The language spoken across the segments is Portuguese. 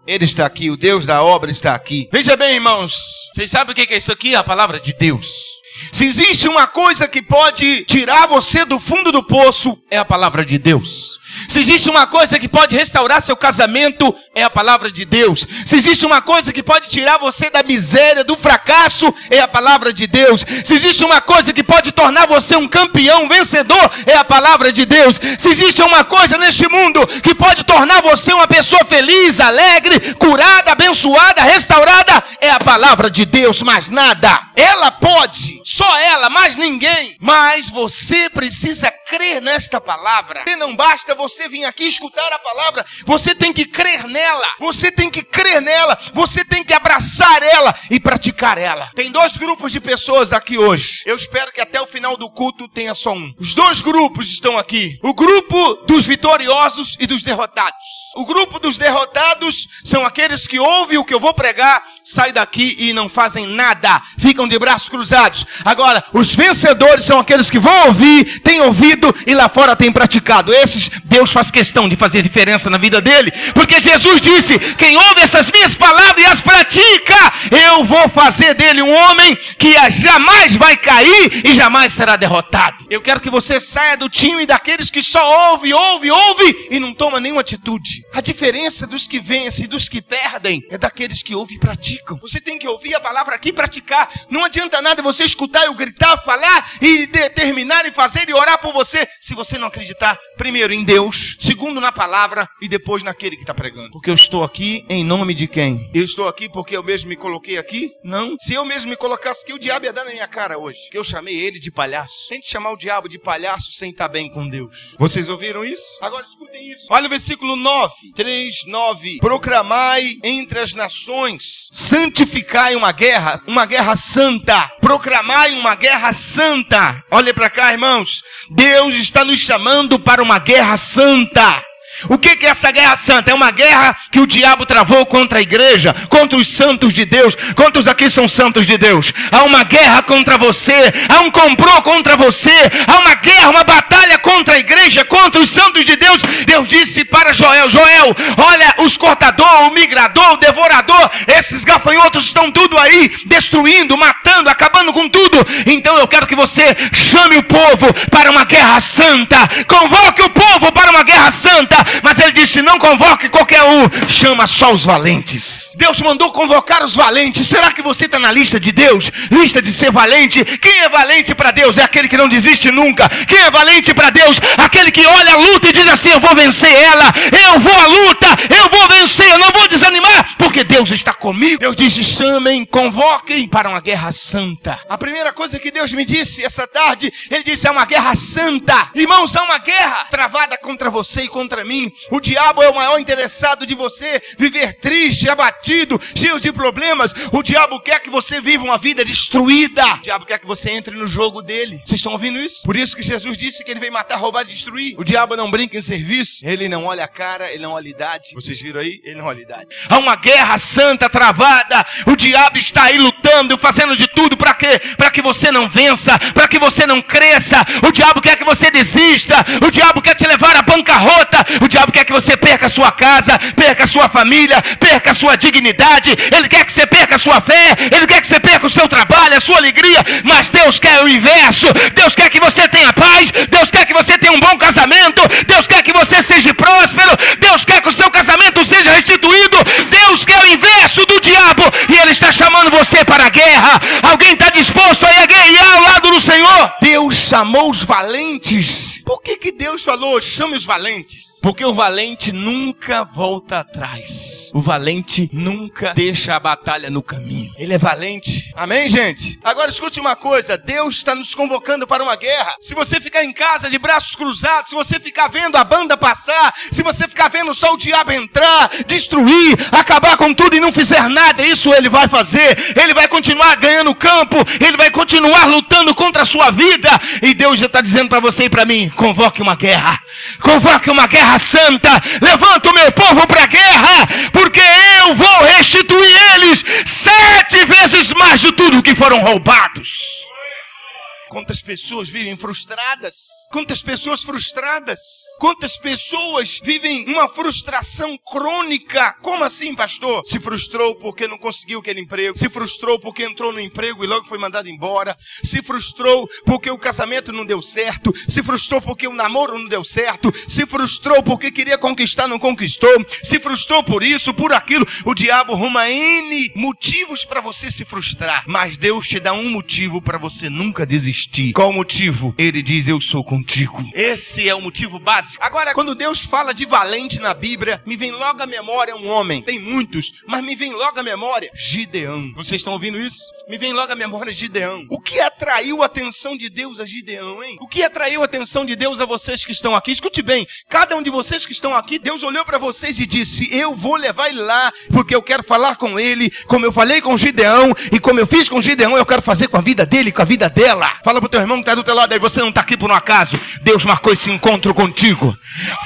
Ele está aqui, o Deus da obra está aqui. Veja bem, irmãos, vocês sabem o que é isso aqui? A palavra de Deus. Se existe uma coisa que pode tirar você do fundo do poço, é a palavra de Deus. Se existe uma coisa que pode restaurar seu casamento, é a palavra de Deus. Se existe uma coisa que pode tirar você da miséria, do fracasso, é a palavra de Deus. Se existe uma coisa que pode tornar você um campeão, um vencedor, é a palavra de Deus. Se existe uma coisa neste mundo que pode tornar você uma pessoa feliz, alegre, curada, abençoada, restaurada, é a palavra de Deus, mais nada. Ela pode, só ela, mais ninguém. Mas você precisa crer nesta palavra. E não basta você vir aqui escutar a palavra, você tem que crer nela. Você tem que crer nela, você tem que abraçar ela e praticar ela. Tem dois grupos de pessoas aqui hoje. Eu espero que até o final do culto tenha só um. Os dois grupos estão aqui. O grupo dos vitoriosos e dos derrotados. O grupo dos derrotados são aqueles que ouvem o que eu vou pregar, saem daqui e não fazem nada, ficam de braços cruzados. Agora, os vencedores são aqueles que vão ouvir, têm ouvido e lá fora têm praticado. Esses, Deus faz questão de fazer diferença na vida dele, porque Jesus disse: quem ouve essas minhas palavras e as pratica, eu vou fazer dele um homem que jamais vai cair e jamais será derrotado. Eu quero que você saia do time daqueles que só ouve e não toma nenhuma atitude. A diferença dos que vencem e dos que perdem é daqueles que ouvem e praticam. Você tem que ouvir a palavra aqui e praticar. Não adianta nada você escutar eu gritar, falar e determinar e fazer e orar por você, se você não acreditar, primeiro em Deus, segundo na palavra e depois naquele que está pregando. Porque eu estou aqui em nome de quem? Eu estou aqui porque eu mesmo me coloquei aqui? Não. Se eu mesmo me colocasse aqui, o diabo ia dar na minha cara hoje. Que eu chamei ele de palhaço. Tente chamar o diabo de palhaço sem estar bem com Deus. Vocês ouviram isso? Agora escutem isso. Olha o versículo 9. 3:9. Proclamai entre as nações, santificai uma guerra santa. Proclamai uma guerra santa. Olha para cá, irmãos. Deus está nos chamando para uma guerra santa. O que é essa guerra santa? É uma guerra que o diabo travou contra a igreja, contra os santos de Deus. Quantos aqui são santos de Deus? Há uma guerra contra você, há um complô contra você, há uma guerra, uma batalha contra a igreja, contra os santos de Deus. Deus disse para Joel: Joel, olha, os cortador, o migrador, o devorador, esses gafanhotos estão tudo aí, destruindo, matando, acabando com tudo. Então eu quero que você chame o povo para uma guerra santa, convoque o povo para uma guerra santa. Mas ele disse: não convoque qualquer um, chama só os valentes. Deus mandou convocar os valentes. Será que você está na lista de Deus? Lista de ser valente? Quem é valente para Deus? É aquele que não desiste nunca. Quem é valente para Deus? Aquele que olha a luta e diz assim: eu vou vencer ela, eu vou à luta, eu vou vencer, eu não vou desanimar, porque Deus está comigo. Deus disse: chamem, convoquem para uma guerra santa. A primeira coisa que Deus me disse essa tarde, Ele disse: é uma guerra santa. Irmãos, há uma guerra travada contra você e contra mim. O diabo é o maior interessado de você viver triste, abatido, cheio de problemas. O diabo quer que você viva uma vida destruída. O diabo quer que você entre no jogo dele. Vocês estão ouvindo isso? Por isso que Jesus disse que ele veio matar, roubar e destruir. O diabo não brinca em serviço. Ele não olha a cara, ele não olha a idade. Vocês viram aí? Ele não olha a idade. Há uma guerra santa travada. O diabo está aí lutando, fazendo de tudo. Para quê? Para que você não vença, para que você não cresça. O diabo quer que você desista. O diabo quer te levar à bancarrota. O diabo quer que você perca a sua casa, perca a sua família, perca a sua dignidade. Ele quer que você perca a sua fé, ele quer que você perca o seu trabalho, a sua alegria. Mas Deus quer o inverso. Deus quer que você tenha paz, Deus quer que você tenha um bom casamento, Deus quer que você seja próspero, Deus quer que o seu casamento seja restituído. Deus quer o inverso do diabo e Ele está chamando você para a guerra. Alguém está disposto a guerrear ao lado do Senhor? Deus chamou os valentes. Por que Deus falou: chame os valentes? Porque o valente nunca volta atrás. O valente nunca deixa a batalha no caminho. Ele é valente. Amém, gente? Agora escute uma coisa. Deus está nos convocando para uma guerra. Se você ficar em casa de braços cruzados, se você ficar vendo a banda passar, se você ficar vendo só o diabo entrar, destruir, acabar com tudo e não fizer nada, isso ele vai fazer. Ele vai continuar ganhando campo. Ele vai continuar lutando contra a sua vida. E Deus já está dizendo para você e para mim: convoque uma guerra. Convoque uma guerra santa. Levanta o meu povo para a guerra, porque eu vou restituir eles 7 vezes mais de tudo que foram roubados. Quantas pessoas vivem frustradas? Quantas pessoas frustradas? Quantas pessoas vivem uma frustração crônica? Como assim, pastor? Se frustrou porque não conseguiu aquele emprego. Se frustrou porque entrou no emprego e logo foi mandado embora. Se frustrou porque o casamento não deu certo. Se frustrou porque o namoro não deu certo. Se frustrou porque queria conquistar, não conquistou. Se frustrou por isso, por aquilo. O diabo arruma N motivos para você se frustrar. Mas Deus te dá um motivo para você nunca desistir. Qual o motivo? Ele diz: eu sou contigo. Esse é o motivo básico. Agora, quando Deus fala de valente na Bíblia, me vem logo à memória um homem. Tem muitos, mas me vem logo à memória Gideão. Vocês estão ouvindo isso? Me vem logo à memória Gideão. O que atraiu a atenção de Deus a Gideão, hein? O que atraiu a atenção de Deus a vocês que estão aqui? Escute bem, cada um de vocês que estão aqui, Deus olhou para vocês e disse: eu vou levar ele lá, porque eu quero falar com ele, como eu falei com Gideão, e como eu fiz com Gideão, eu quero fazer com a vida dele, com a vida dela. Fala pro teu irmão que está do teu lado aí: você não está aqui por um acaso, Deus marcou esse encontro contigo.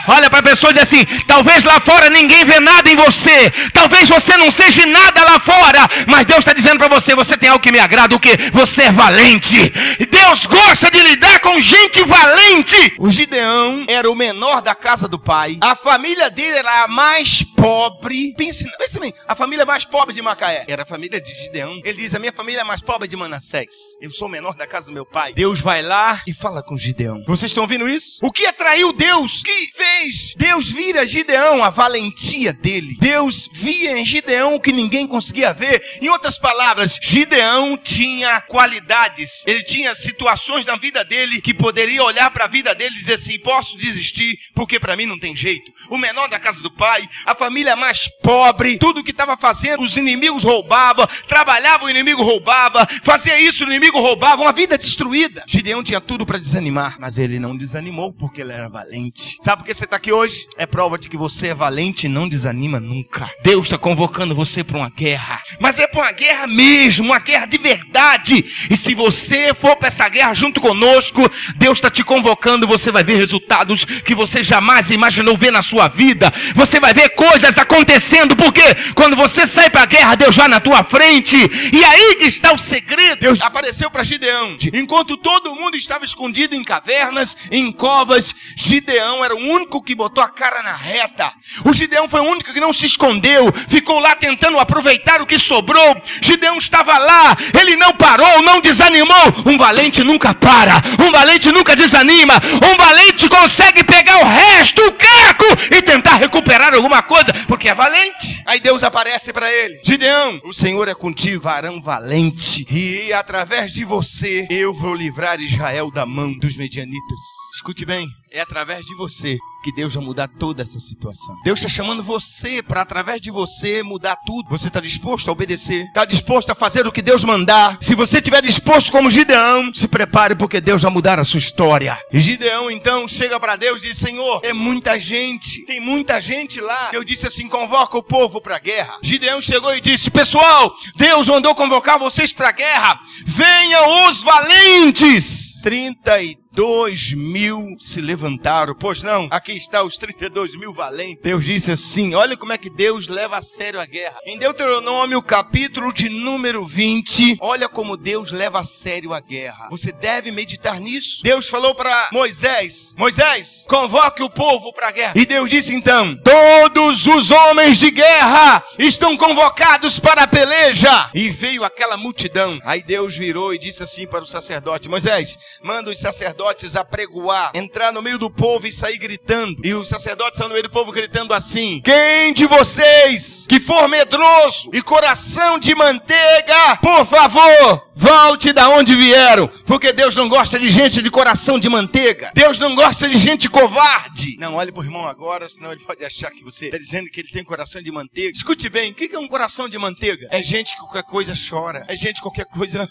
Olha para a pessoa e diz assim: talvez lá fora ninguém vê nada em você, talvez você não seja nada lá fora, mas Deus está dizendo para você: você tem algo que me agrada. O que? Você é valente. Deus gosta de lidar com gente valente. O Gideão era o menor da casa do pai. A família dele era a mais pobre. Pense bem, a família mais pobre de Macaé era a família de Gideão. Ele diz: a minha família é mais pobre de Manassés. Eu sou o menor da casa do meu pai. Deus vai lá e fala com Gideão. Vocês estão ouvindo isso? O que atraiu Deus? O que fez Deus vir a Gideão? A valentia dele. Deus via em Gideão o que ninguém conseguia ver. Em outras palavras, Gideão tinha qualidades. Ele tinha situações na vida dele que poderia olhar para a vida dele e dizer assim: posso desistir porque para mim não tem jeito. O menor da casa do pai, a família mais pobre, tudo que estava fazendo, os inimigos roubavam, trabalhava, o inimigo roubava, fazia isso, o inimigo roubava, uma vida destruída. Gideão tinha tudo para desanimar, mas ele não desanimou porque ele era valente. Sabe por que você está aqui hoje? É prova de que você é valente e não desanima nunca. Deus está convocando você para uma guerra, mas é para uma guerra mesmo, uma guerra de verdade. E se você for para essa guerra junto conosco, Deus está te convocando, você vai ver resultados que você jamais imaginou ver na sua vida. Você vai ver coisas acontecendo, porque quando você sai para a guerra, Deus vai na tua frente. E aí que está o segredo. Deus apareceu para Gideão. Enquanto todo mundo estava escondido em cavernas, em covas, Gideão era o único que botou a cara na reta. O Gideão foi o único que não se escondeu, ficou lá tentando aproveitar o que sobrou. Gideão estava lá, ele não parou, não desanimou. Um valente nunca para, um valente nunca desanima, um valente consegue pegar o resto, o caco, e tentar recuperar alguma coisa, porque é valente. Aí Deus aparece para ele: Gideão, o Senhor é contigo, varão valente, e através de você eu vou livrar Israel da mão dos medianitas. Escute bem, é através de você que Deus vai mudar toda essa situação. Deus está chamando você para, através de você, mudar tudo. Você está disposto a obedecer? Está disposto a fazer o que Deus mandar? Se você estiver disposto como Gideão, se prepare, porque Deus vai mudar a sua história. E Gideão então chega para Deus e diz: Senhor, é muita gente, tem muita gente lá. Eu disse assim: convoca o povo para a guerra. Gideão chegou e disse: pessoal, Deus mandou convocar vocês para a guerra. Venham os valentes. 32 mil se levantaram. Pois não, aqui está os 32 mil valentes. Deus disse assim: olha como é que Deus leva a sério a guerra. Em Deuteronômio, capítulo de número 20, olha como Deus leva a sério a guerra. Você deve meditar nisso. Deus falou para Moisés: Moisés, convoque o povo para a guerra. E Deus disse então: todos os homens de guerra estão convocados para a peleja. E veio aquela multidão. Aí Deus virou e disse assim para o sacerdote: Moisés, manda os sacerdotes apregoar, entrar no meio do povo e sair gritando. E os sacerdotes saiu no meio do povo gritando assim: quem de vocês que for medroso e coração de manteiga, por favor, volte da onde vieram. Porque Deus não gosta de gente de coração de manteiga. Deus não gosta de gente covarde. Não, olhe pro irmão agora, senão ele pode achar que você está dizendo que ele tem coração de manteiga. Escute bem, o que é um coração de manteiga? É gente que qualquer coisa chora. É gente que qualquer coisa...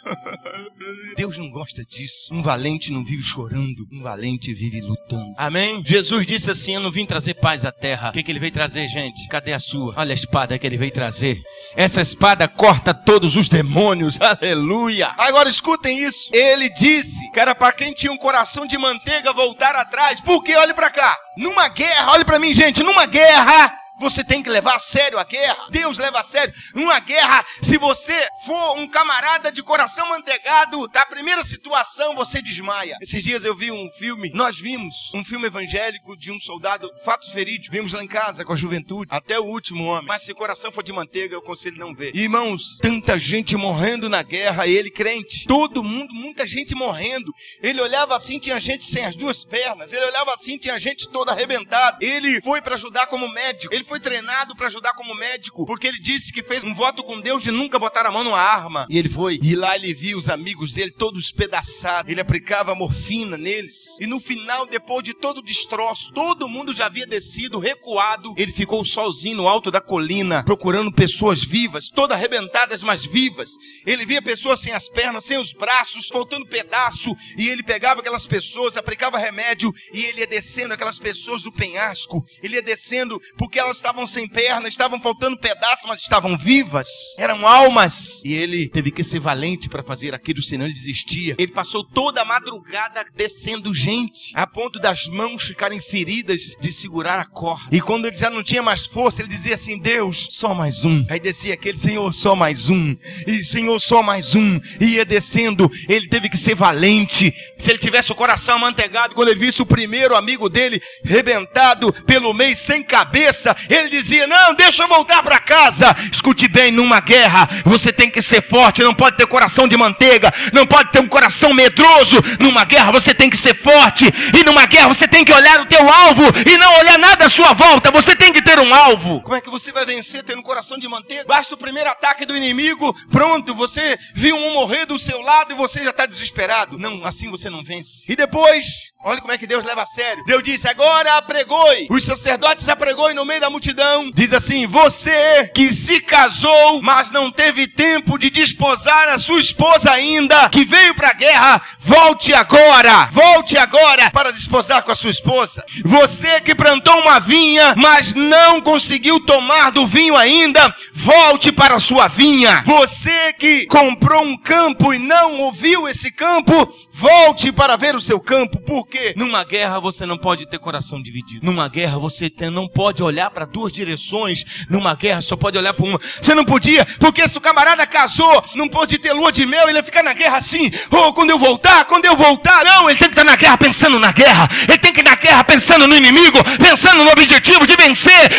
Deus não gosta disso. Um valente não vive chorando. Um valente vive lutando. Amém? Jesus disse assim: eu não vim trazer paz à terra. O que ele veio trazer, gente? Cadê a sua? Olha a espada que ele veio trazer. Essa espada corta todos os demônios. Aleluia. Agora escutem isso. Ele disse que era para quem tinha um coração de manteiga voltar atrás. Porque olhe para cá. Numa guerra, olhe para mim, gente. Numa guerra, Você tem que levar a sério a guerra. Deus leva a sério. Numa guerra, se você for um camarada de coração manteigado, da primeira situação você desmaia. Esses dias eu vi um filme, nós vimos um filme evangélico de um soldado, fatos verídicos. Vimos lá em casa com a juventude, até o último homem. Mas se o coração for de manteiga, eu aconselho não ver. Irmãos, tanta gente morrendo na guerra, ele crente. Todo mundo, muita gente morrendo. Ele olhava assim, tinha gente sem as duas pernas. Ele olhava assim, tinha gente toda arrebentada. Ele foi para ajudar como médico. Ele foi treinado para ajudar como médico, porque ele disse que fez um voto com Deus de nunca botar a mão numa arma. E ele foi. E lá ele viu os amigos dele todos despedaçados. Ele aplicava morfina neles. E no final, depois de todo o destroço, todo mundo já havia descido, recuado. Ele ficou sozinho no alto da colina, procurando pessoas vivas, todas arrebentadas, mas vivas. Ele via pessoas sem as pernas, sem os braços, faltando pedaço. E ele pegava aquelas pessoas, aplicava remédio, e ele ia descendo aquelas pessoas do penhasco. Ele ia descendo porque elas estavam sem perna, estavam faltando pedaços, mas estavam vivas. Eram almas. E ele teve que ser valente para fazer aquilo, senão ele desistia. Ele passou toda a madrugada descendo gente, a ponto das mãos ficarem feridas de segurar a corda. E quando ele já não tinha mais força, ele dizia assim: Deus, só mais um. Aí descia aquele: Senhor, só mais um. E Senhor, só mais um. E ia descendo. Ele teve que ser valente. Se ele tivesse o coração amanteigado, quando ele visse o primeiro amigo dele rebentado pelo meio, sem cabeça, ele dizia: não, deixa eu voltar para casa. Escute bem, numa guerra você tem que ser forte, não pode ter coração de manteiga, não pode ter um coração medroso. Numa guerra você tem que ser forte, e numa guerra você tem que olhar o teu alvo e não olhar nada à sua volta. Você tem que ter um alvo. Como é que você vai vencer tendo um coração de manteiga? Basta o primeiro ataque do inimigo, pronto, você viu um morrer do seu lado e você já está desesperado. Não, assim você não vence. E depois, olha como é que Deus leva a sério. Deus disse: agora apregoe. Os sacerdotes apregoem no meio da multidão. Diz assim: você que se casou, mas não teve tempo de desposar a sua esposa ainda, que veio para a guerra, volte agora para desposar com a sua esposa. Você que plantou uma vinha, mas não conseguiu tomar do vinho ainda, volte para a sua vinha. Você que comprou um campo e não ouviu esse campo, volte para ver o seu campo. Por quê? Numa guerra você não pode ter coração dividido. Numa guerra você não pode olhar para duas direções. Numa guerra só pode olhar para uma. Você não podia, porque se o camarada casou, não pode ter lua de mel, ele ia ficar na guerra assim: oh, quando eu voltar. Não, ele tem que estar na guerra pensando na guerra. Ele tem que ir na guerra pensando no inimigo, pensando no objetivo de vencer.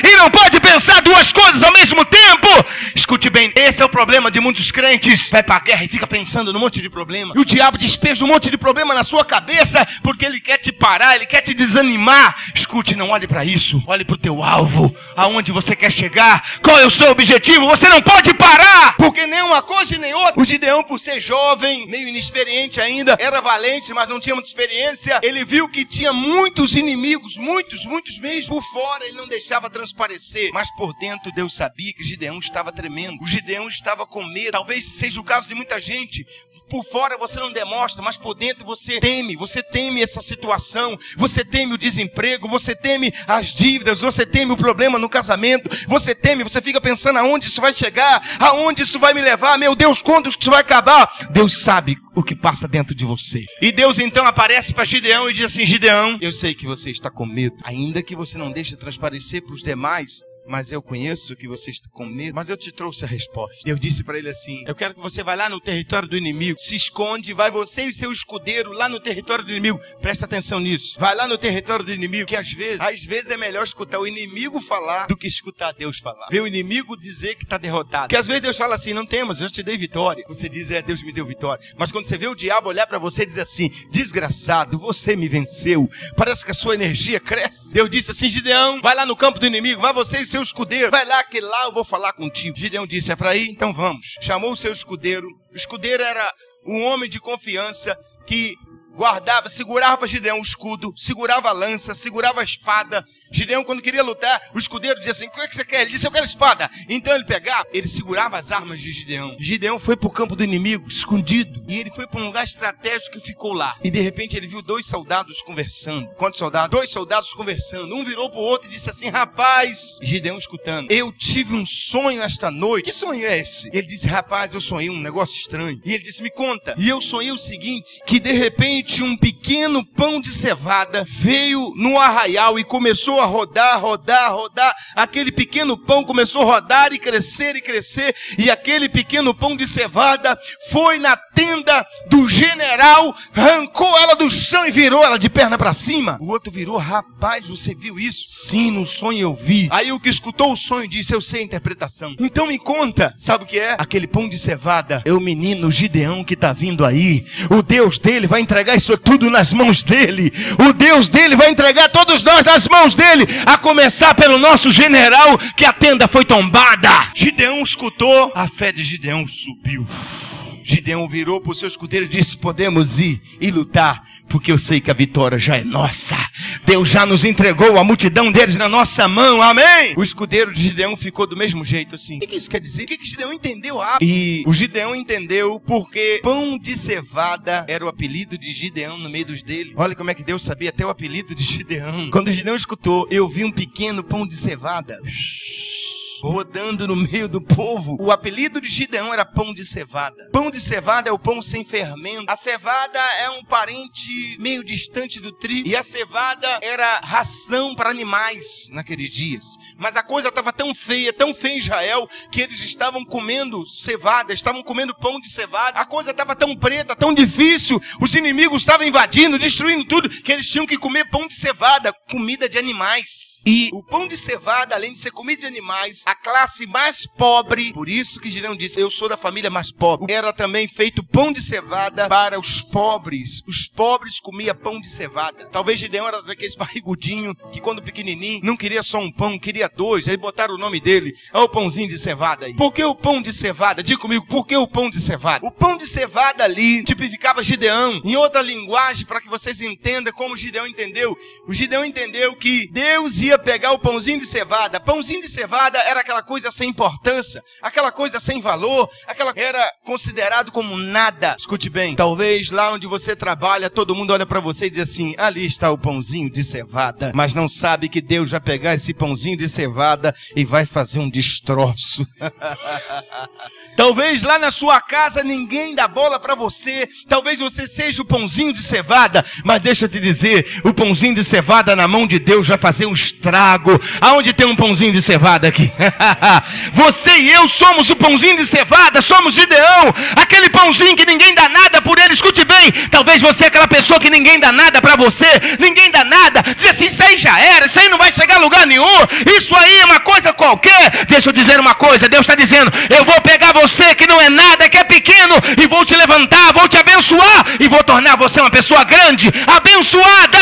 E não pode pensar duas coisas ao mesmo tempo. Escute bem, esse é o problema de muitos crentes. Vai para a guerra e fica pensando num monte de problema. E o diabo despeja um monte de problema na sua cabeça, porque ele quer te parar, ele quer te desanimar. Escute, não olhe para isso. Olhe para o teu alvo, aonde você quer chegar. Qual é o seu objetivo? Você não pode parar, porque nem uma coisa e nem outra. O Gideão, por ser jovem, meio inexperiente ainda, era valente, mas não tinha muita experiência. Ele viu que tinha muitos inimigos, muitos mesmo. Por fora ele não deixava transparecer, mas por dentro Deus sabia que Gideão estava tremendo. O Gideão estava com medo. Talvez seja o caso de muita gente. Por fora você não demonstra, mas por dentro você teme essa situação, você teme o desemprego, você teme as dívidas, você teme o problema no casamento, você fica pensando aonde isso vai chegar, aonde isso vai me levar, meu Deus, quando isso vai acabar? Deus sabe o que passa dentro de você. E Deus então aparece para Gideão e diz assim: Gideão, eu sei que você está com medo, ainda que você não deixe transparecer para os demais, mas eu conheço que você está com medo, mas eu te trouxe a resposta. Eu disse para ele assim: eu quero que você vá lá no território do inimigo, se esconde, vai você e seu escudeiro lá no território do inimigo. Presta atenção nisso. Vai lá no território do inimigo, que às vezes é melhor escutar o inimigo falar do que escutar Deus falar. Ver o inimigo dizer que está derrotado. Porque às vezes Deus fala assim: não temas, eu te dei vitória. Você diz: Deus me deu vitória. Mas quando você vê o diabo olhar para você e dizer assim: desgraçado, você me venceu, parece que a sua energia cresce. Deus disse assim: Gideão, vai lá no campo do inimigo, vai você e seu escudeiro, vai lá que lá eu vou falar contigo. Gideão disse: é para ir? Então vamos. Chamou o seu escudeiro. O escudeiro era um homem de confiança que guardava, segurava para Gideão o escudo, segurava a lança, segurava a espada. Gideão, quando queria lutar, o escudeiro dizia assim: o que é que você quer? Ele disse: eu quero espada. Então ele pegava, ele segurava as armas de Gideão. Gideão foi para o campo do inimigo, escondido, e ele foi para um lugar estratégico e ficou lá. E de repente ele viu dois soldados conversando. Quantos soldados? Dois soldados conversando. Um virou para o outro e disse assim: rapaz, Gideão escutando, eu tive um sonho esta noite. Que sonho é esse? Ele disse: rapaz, eu sonhei um negócio estranho. E ele disse: me conta. E eu sonhei o seguinte, que de repente repente, um pequeno pão de cevada veio no arraial e começou a rodar. Aquele pequeno pão começou a rodar e crescer, e aquele pequeno pão de cevada foi na tenda do general, arrancou ela do chão e virou ela de perna para cima. O outro virou: rapaz, você viu isso? Sim, no sonho eu vi. Aí o que escutou o sonho disse: eu sei a interpretação. Então me conta, sabe o que é? Aquele pão de cevada é o menino Gideão que está vindo aí. O Deus dele vai entregar isso tudo nas mãos dele. O Deus dele vai entregar todos nós nas mãos dele, a começar pelo nosso general, que a tenda foi tombada. Gideão escutou, a fé de Gideão subiu. Gideão virou para o seu escudeiro e disse: podemos ir e lutar, porque eu sei que a vitória já é nossa. Deus já nos entregou a multidão deles na nossa mão, amém? O escudeiro de Gideão ficou do mesmo jeito assim. O que isso quer dizer? O que Gideão entendeu? E o Gideão entendeu porque pão de cevada era o apelido de Gideão no meio dos dele. Olha como é que Deus sabia até o apelido de Gideão. Quando Gideão escutou: eu vi um pequeno pão de cevada rodando no meio do povo. O apelido de Gideão era pão de cevada. Pão de cevada é o pão sem fermento. A cevada é um parente meio distante do trigo. E a cevada era ração para animais naqueles dias. Mas a coisa estava tão feia em Israel, que eles estavam comendo cevada, estavam comendo pão de cevada. A coisa estava tão preta, tão difícil. Os inimigos estavam invadindo, destruindo tudo, que eles tinham que comer pão de cevada, comida de animais. E o pão de cevada, além de ser comida de animais, a classe mais pobre, por isso que Gideão disse: eu sou da família mais pobre, era também feito pão de cevada para os pobres. Os pobres comiam pão de cevada. Talvez Gideão era daqueles barrigudinhos que quando pequenininho não queria só um pão, queria dois. Aí botaram o nome dele: olha o pãozinho de cevada aí. Por que o pão de cevada? Diga comigo, por que o pão de cevada? O pão de cevada ali tipificava Gideão. Em outra linguagem, para que vocês entendam como Gideão entendeu, o Gideão entendeu que Deus ia pegar o pãozinho de cevada. Pãozinho de cevada era aquela coisa sem importância, aquela coisa sem valor, aquela era considerado como nada. Escute bem, talvez lá onde você trabalha, todo mundo olha para você e diz assim: ali está o pãozinho de cevada, mas não sabe que Deus vai pegar esse pãozinho de cevada e vai fazer um destroço. Talvez lá na sua casa ninguém dá bola para você, talvez você seja o pãozinho de cevada, mas deixa eu te dizer, o pãozinho de cevada na mão de Deus vai fazer um estrago. Aonde tem um pãozinho de cevada aqui? Você e eu somos o pãozinho de cevada, somos Gideão, aquele pãozinho que ninguém dá nada por ele. Escute bem, talvez você é aquela pessoa que ninguém dá nada para você, ninguém dá nada, diz assim: isso aí já era, isso aí não vai chegar a lugar nenhum, isso aí é uma coisa qualquer. Deixa eu dizer uma coisa, Deus está dizendo: eu vou pegar você que não é nada, que é pequeno, e vou te levantar, vou te abençoar, e vou tornar você uma pessoa grande, abençoada.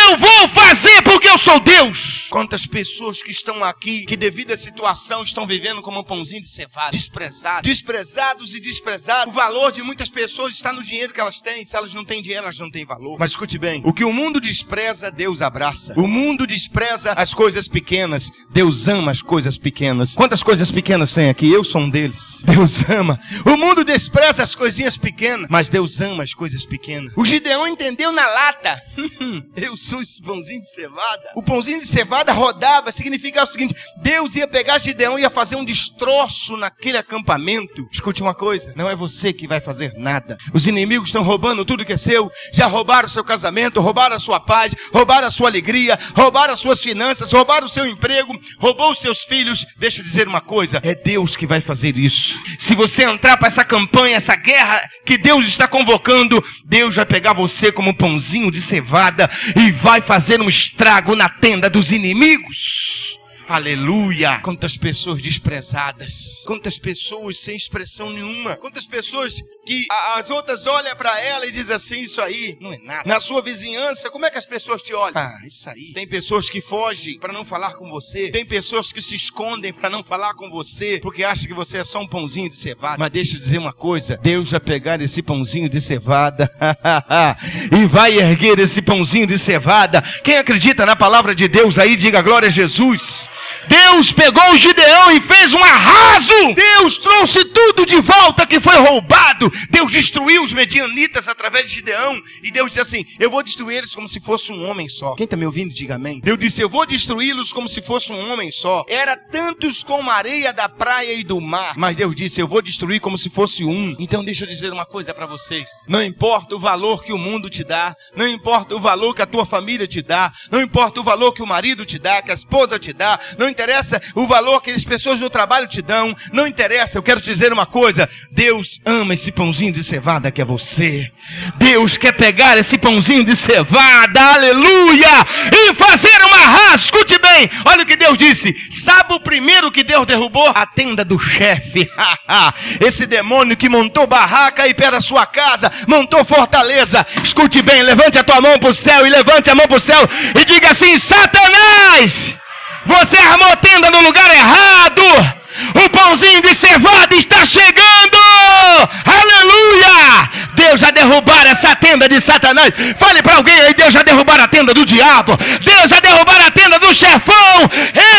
Eu vou fazer porque eu sou Deus. Quantas pessoas que estão aqui, que devido à situação estão vivendo como um pãozinho de cevada, desprezados e desprezados. O valor de muitas pessoas está no dinheiro que elas têm. Se elas não têm dinheiro, elas não têm valor. Mas escute bem, o que o mundo despreza, Deus abraça. O mundo despreza as coisas pequenas, Deus ama as coisas pequenas. Quantas coisas pequenas tem aqui? Eu sou um deles. Deus ama. O mundo despreza as coisinhas pequenas, mas Deus ama as coisas pequenas. O Gideão entendeu na lata. Eu sou esse pãozinho de cevada. O pãozinho de cevada rodava, significava o seguinte: Deus ia pegar Gideão e ia fazer um destroço naquele acampamento. Escute uma coisa, não é você que vai fazer nada. Os inimigos estão roubando tudo que é seu, já roubaram o seu casamento, roubaram a sua paz, roubaram a sua alegria, roubaram as suas finanças, roubaram o seu emprego, roubou os seus filhos. Deixa eu dizer uma coisa, é Deus que vai fazer isso. Se você entrar para essa campanha, essa guerra que Deus está convocando, Deus vai pegar você como um pãozinho de cevada e vai fazer um estrago na tenda dos inimigos. Aleluia! Quantas pessoas desprezadas, quantas pessoas sem expressão nenhuma, quantas pessoas que as outras olham para ela e dizem assim: isso aí não é nada. Na sua vizinhança, como é que as pessoas te olham? Ah, isso aí. Tem pessoas que fogem para não falar com você, tem pessoas que se escondem para não falar com você, porque acham que você é só um pãozinho de cevada. Mas deixa eu dizer uma coisa, Deus vai pegar esse pãozinho de cevada e vai erguer esse pãozinho de cevada. Quem acredita na palavra de Deus aí, diga glória a Jesus. Deus pegou o Gideão e fez um arraso. Deus trouxe tudo de volta que foi roubado. Deus destruiu os medianitas através de Gideão. E Deus disse assim: eu vou destruir eles como se fosse um homem só. Quem está me ouvindo, diga amém. Deus disse: eu vou destruí-los como se fosse um homem só. Era tantos como a areia da praia e do mar. Mas Deus disse: eu vou destruir como se fosse um. Então deixa eu dizer uma coisa para vocês. Não importa o valor que o mundo te dá, não importa o valor que a tua família te dá, não importa o valor que o marido te dá, que a esposa te dá, não interessa o valor que as pessoas do trabalho te dão, não interessa. Eu quero te dizer uma coisa: Deus ama esse pãozinho de cevada que é você. Deus quer pegar esse pãozinho de cevada, aleluia, e fazer uma arraso. Escute bem, olha o que Deus disse. Sabe o primeiro que Deus derrubou? A tenda do chefe. Esse demônio que montou barraca aí perto da sua casa, montou fortaleza. Escute bem, levante a tua mão para o céu e levante a mão para o céu e diga assim: Satanás, você armou tenda no lugar errado. O pãozinho de cevada está chegando. Aleluia! Deus já derrubar essa tenda de Satanás. Fale para alguém aí: Deus já derrubar a tenda do diabo. Deus já derrubar a tenda do chefão.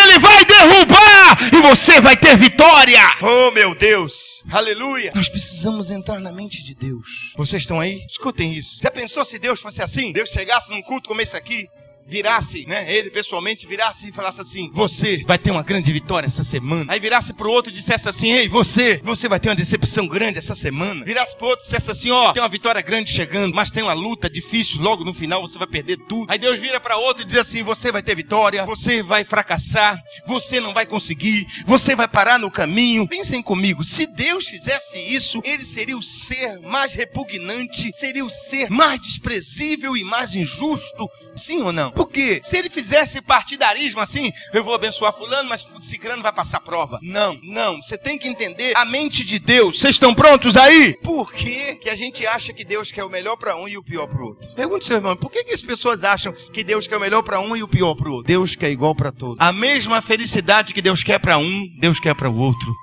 Ele vai derrubar e você vai ter vitória. Oh, meu Deus. Aleluia. Nós precisamos entrar na mente de Deus. Vocês estão aí? Escutem isso. Já pensou se Deus fosse assim? Deus chegasse num culto como esse aqui, virasse, ele pessoalmente virasse e falasse assim: você vai ter uma grande vitória essa semana. Aí virasse pro outro e dissesse assim: ei, você vai ter uma decepção grande essa semana. Virasse pro outro e dissesse assim: ó, tem uma vitória grande chegando, mas tem uma luta difícil, logo no final você vai perder tudo. Aí Deus vira para outro e diz assim: você vai ter vitória, você vai fracassar, você não vai conseguir, você vai parar no caminho. Pensem comigo, se Deus fizesse isso, ele seria o ser mais repugnante, seria o ser mais desprezível e mais injusto. Sim ou não? Porque se ele fizesse partidarismo assim: eu vou abençoar fulano, mas cicrano vai passar prova. Não. Você tem que entender a mente de Deus. Vocês estão prontos aí? Por que a gente acha que Deus quer o melhor para um e o pior para o outro? Pergunte, seu irmão, por que as pessoas acham que Deus quer o melhor para um e o pior para o outro? Deus quer igual para todos. A mesma felicidade que Deus quer para um, Deus quer para o outro.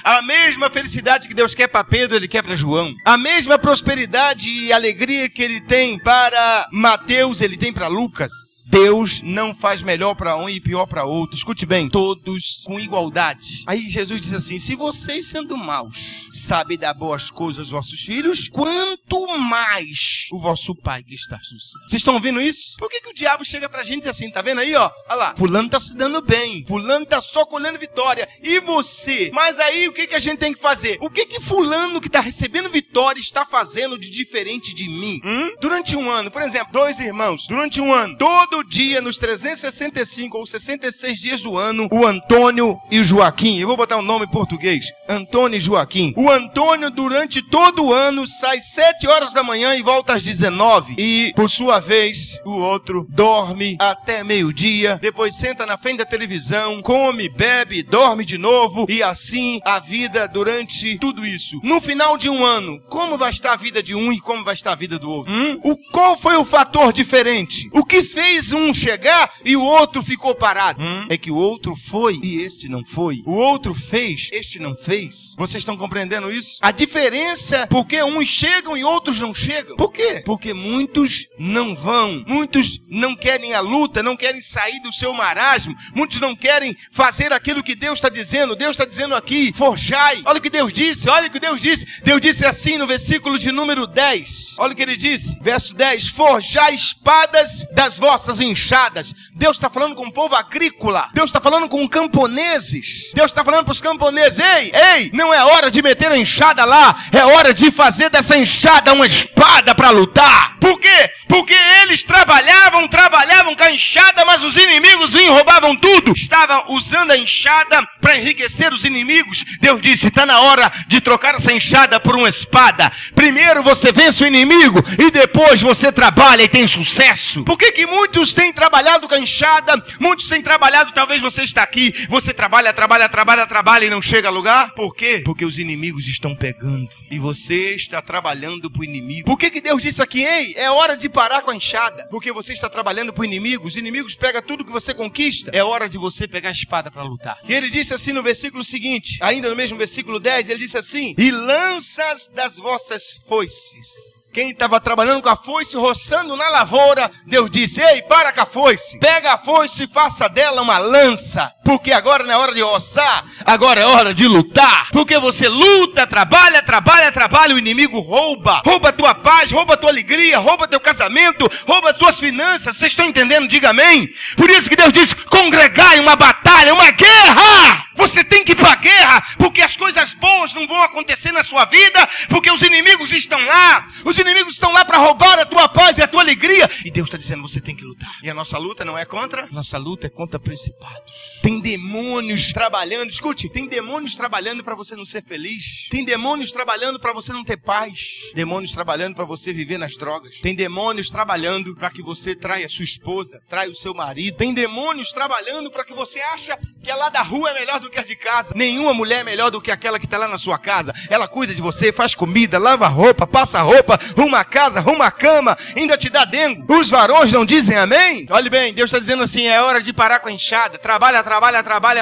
A mesma felicidade que Deus quer para Pedro, Ele quer para João. A mesma prosperidade e alegria que Ele tem para Mateus, Ele tem para Lucas. Deus não faz melhor para um e pior para outro. Escute bem, todos com igualdade. Aí Jesus diz assim: se vocês, sendo maus, sabem dar boas coisas aos vossos filhos, quanto mais o vosso Pai que está no céu. Vocês estão ouvindo isso? Por que o diabo chega pra gente e diz assim: tá vendo aí, ó? Olha lá, fulano tá se dando bem, fulano tá só colhendo vitória, e você? Mas aí o que a gente tem que fazer? O que fulano que tá recebendo vitória está fazendo de diferente de mim? Durante um ano, por exemplo, 2 irmãos, durante um ano, todo dia, nos 365 ou 66 dias do ano, o Antônio e o Joaquim, eu vou botar um nome em português, Antônio e Joaquim. O Antônio, durante todo o ano, sai 7 horas da manhã e volta às 19. E, por sua vez, o outro dorme até meio-dia, depois senta na frente da televisão, come, bebe, dorme de novo, e assim a vida durante tudo isso. No final de um ano, como vai estar a vida de um e como vai estar a vida do outro? Qual foi o fator diferente? O que fez um chegar e o outro ficou parado? É que o outro foi e este não foi. O outro fez, este não fez. Vocês estão compreendendo isso? A diferença, porque uns chegam e outros não chegam. Por quê? Porque muitos não vão. Muitos não querem a luta, não querem sair do seu marasmo. Muitos não querem fazer aquilo que Deus está dizendo. Deus está dizendo aqui: forjai. Olha o que Deus disse, olha o que Deus disse. Deus disse assim no versículo de número 10. Olha o que ele disse, verso 10: forjai espadas das vossas enxadas. Deus está falando com o povo agrícola. Deus está falando com camponeses. Deus está falando para os camponeses: ei, não é hora de meter a enxada lá, é hora de fazer dessa enxada uma espada para lutar. Por quê? Porque eles trabalhavam com a enxada, mas os inimigos vinham e roubavam tudo. Estavam usando a enxada para enriquecer os inimigos. Deus disse: está na hora de trocar essa enxada por uma espada. Primeiro você vence o inimigo e depois você trabalha e tem sucesso. Por que muitos têm trabalhado com a enxada? Muitos têm trabalhado, talvez você está aqui, você trabalha e não chega a lugar. Por quê? Porque os inimigos estão pegando e você está trabalhando para o inimigo. Por que Deus disse aqui: ei, é hora de parar com a enxada? Porque você está trabalhando para o inimigo. Os inimigos pegam tudo que você conquista. É hora de você pegar a espada para lutar. E ele disse assim no versículo seguinte, ainda no mesmo versículo 10, ele disse assim: e lanças das vossas foices. Quem estava trabalhando com a foice, roçando na lavoura, Deus disse: ei, para com a foice, pega a foice e faça dela uma lança, porque agora não é hora de roçar, agora é hora de lutar, porque você luta, trabalha, o inimigo rouba a tua paz, rouba a tua alegria, rouba teu casamento, rouba as tuas finanças. Vocês estão entendendo? Diga amém. Por isso que Deus disse: congregai uma batalha, uma guerra. Você tem que ir para a guerra, porque as coisas boas não vão acontecer na sua vida, porque os inimigos estão lá. Os inimigos estão lá para roubar a tua paz e a tua alegria. E Deus está dizendo: você tem que lutar. E a nossa luta não é contra? Nossa luta é contra principados. Tem demônios trabalhando. Escute, tem demônios trabalhando para você não ser feliz. Tem demônios trabalhando para você não ter paz. Demônios trabalhando para você viver nas drogas. Tem demônios trabalhando para que você traia sua esposa, traia o seu marido. Tem demônios trabalhando para que você acha que a lá da rua é melhor do que a de casa. Nenhuma mulher é melhor do que aquela que está lá na sua casa. Ela cuida de você, faz comida, lava roupa, passa roupa, arruma a casa, arruma a cama, ainda te dá dengo. Os varões não dizem amém? Olhe bem, Deus está dizendo assim: é hora de parar com a enxada. Trabalha,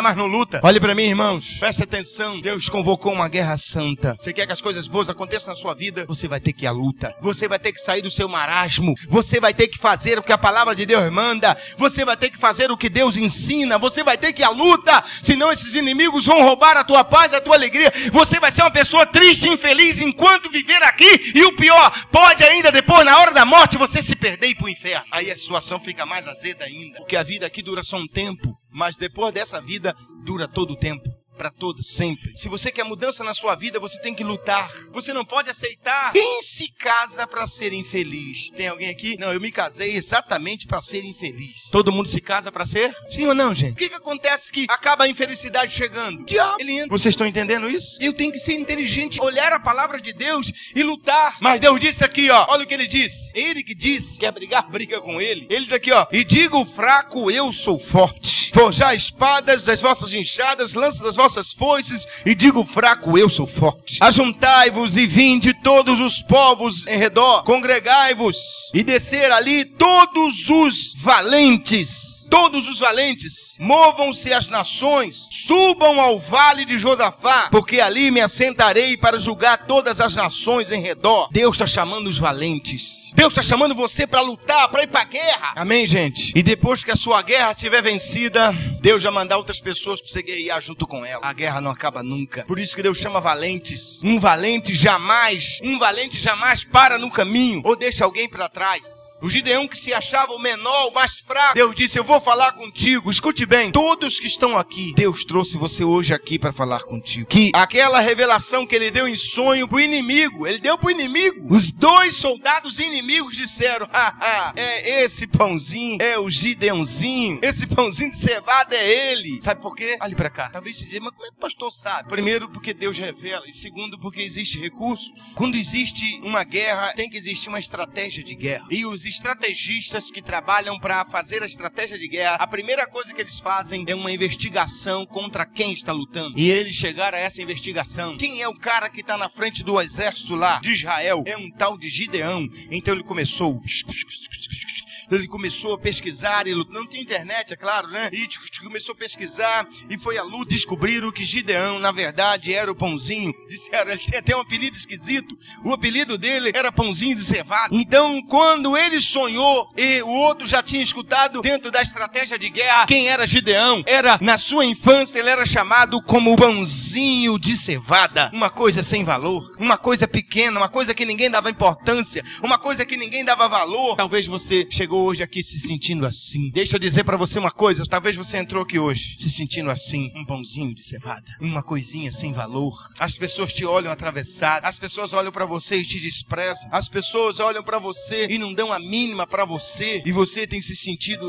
mas não luta. Olhe para mim, irmãos, preste atenção. Deus convocou uma guerra santa. Você quer que as coisas boas aconteçam na sua vida? Você vai ter que ir à luta. Você vai ter que sair do seu marasmo. Você vai ter que fazer o que a palavra de Deus manda. Você vai ter que fazer o que Deus ensina. Você vai ter que ir à luta. Senão esses inimigos vão roubar a tua paz, a tua alegria. Você vai ser uma pessoa triste, infeliz enquanto viver aqui. E o pior, pode ainda depois, na hora da morte, você se perder e ir para o inferno. Aí a situação fica mais azeda ainda. Porque a vida aqui dura só um tempo, mas depois dessa vida dura todo o tempo. Para todos, sempre. Se você quer mudança na sua vida, você tem que lutar. Você não pode aceitar. Quem se casa para ser infeliz? Tem alguém aqui? Não, eu me casei exatamente para ser infeliz. Todo mundo se casa para ser? Sim ou não, gente? O que acontece que acaba a infelicidade chegando? Diabo, ele entra. Vocês estão entendendo isso? Eu tenho que ser inteligente, olhar a palavra de Deus e lutar. Mas Deus disse aqui, ó, olha o que ele disse. Ele que disse, quer brigar, briga com ele. Ele diz aqui, ó: e diga o fraco, eu sou forte. Forjar espadas das vossas enxadas, lanças das vossas foices, e digo fraco, eu sou forte. Ajuntai-vos e vinde todos os povos em redor, congregai-vos e descer ali todos os valentes. Todos os valentes, movam-se as nações, subam ao vale de Josafá, porque ali me assentarei para julgar todas as nações em redor. Deus está chamando os valentes. Deus está chamando você para lutar, para ir para a guerra. Amém, gente? E depois que a sua guerra estiver vencida, Deus já mandar outras pessoas para você guerrear junto com ela. A guerra não acaba nunca. Por isso que Deus chama valentes. Um valente jamais para no caminho ou deixa alguém para trás. O Gideão, que se achava o menor, o mais fraco, Deus disse: eu vou falar contigo. Escute bem, todos que estão aqui, Deus trouxe você hoje aqui para falar contigo. Que aquela revelação que ele deu em sonho pro inimigo, ele deu pro inimigo. Os dois soldados inimigos disseram: é esse pãozinho, é o Gideãozinho, esse pãozinho de cevada é ele. Sabe por quê? Olhe para cá. Talvez você diga: mas como é que o pastor sabe? Primeiro, porque Deus revela. E segundo, porque existe recursos. Quando existe uma guerra, tem que existir uma estratégia de guerra. E os estrategistas que trabalham para fazer a estratégia de guerra, a primeira coisa que eles fazem é uma investigação contra quem está lutando. E eles chegaram a essa investigação. Quem é o cara que está na frente do exército lá de Israel? É um tal de Gideão. Então ele começou a pesquisar, e não tinha internet, é claro, né? E começou a pesquisar e foi à luta. Descobriram que Gideão, na verdade, era o pãozinho. Disseram, ele tem até um apelido esquisito. O apelido dele era pãozinho de cevada. Então, quando ele sonhou e o outro já tinha escutado dentro da estratégia de guerra quem era Gideão, era, na sua infância, ele era chamado como pãozinho de cevada. Uma coisa sem valor, uma coisa pequena, uma coisa que ninguém dava importância, uma coisa que ninguém dava valor. Talvez você chegou hoje aqui se sentindo assim. Deixa eu dizer para você uma coisa. Talvez você entrou aqui hoje se sentindo assim, um pãozinho de cevada, uma coisinha sem valor. As pessoas te olham atravessado, as pessoas olham para você e te desprezam, as pessoas olham para você e não dão a mínima para você, e você tem se sentido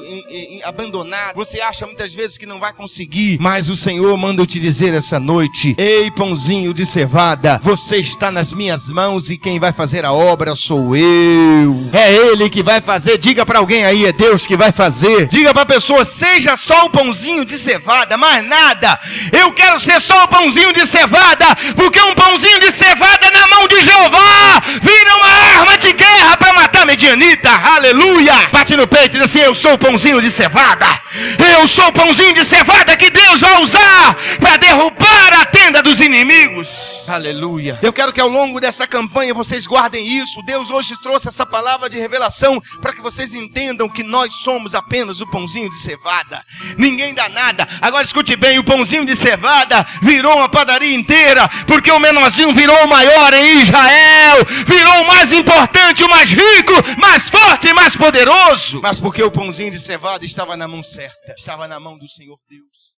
abandonado. Você acha muitas vezes que não vai conseguir, mas o Senhor manda eu te dizer essa noite: ei, pãozinho de cevada, você está nas minhas mãos e quem vai fazer a obra sou eu. É Ele que vai fazer. Diga para alguém aí: é Deus que vai fazer. Diga para a pessoa: seja só o pãozinho de cevada, mais nada. Eu quero ser só o pãozinho de cevada, porque um pãozinho de cevada na mão de Jeová vira uma arma de guerra para matar a medianita. Aleluia! Bate no peito e diz assim: eu sou o pãozinho de cevada. Eu sou o pãozinho de cevada que Deus vai usar para derrubar a tenda dos dos inimigos. Aleluia. Eu quero que ao longo dessa campanha vocês guardem isso. Deus hoje trouxe essa palavra de revelação para que vocês entendam que nós somos apenas o pãozinho de cevada. Ninguém dá nada. Agora escute bem, o pãozinho de cevada virou uma padaria inteira, porque o menorzinho virou o maior em Israel, virou o mais importante, o mais rico, mais forte e mais poderoso. Mas porque o pãozinho de cevada estava na mão certa, estava na mão do Senhor Deus.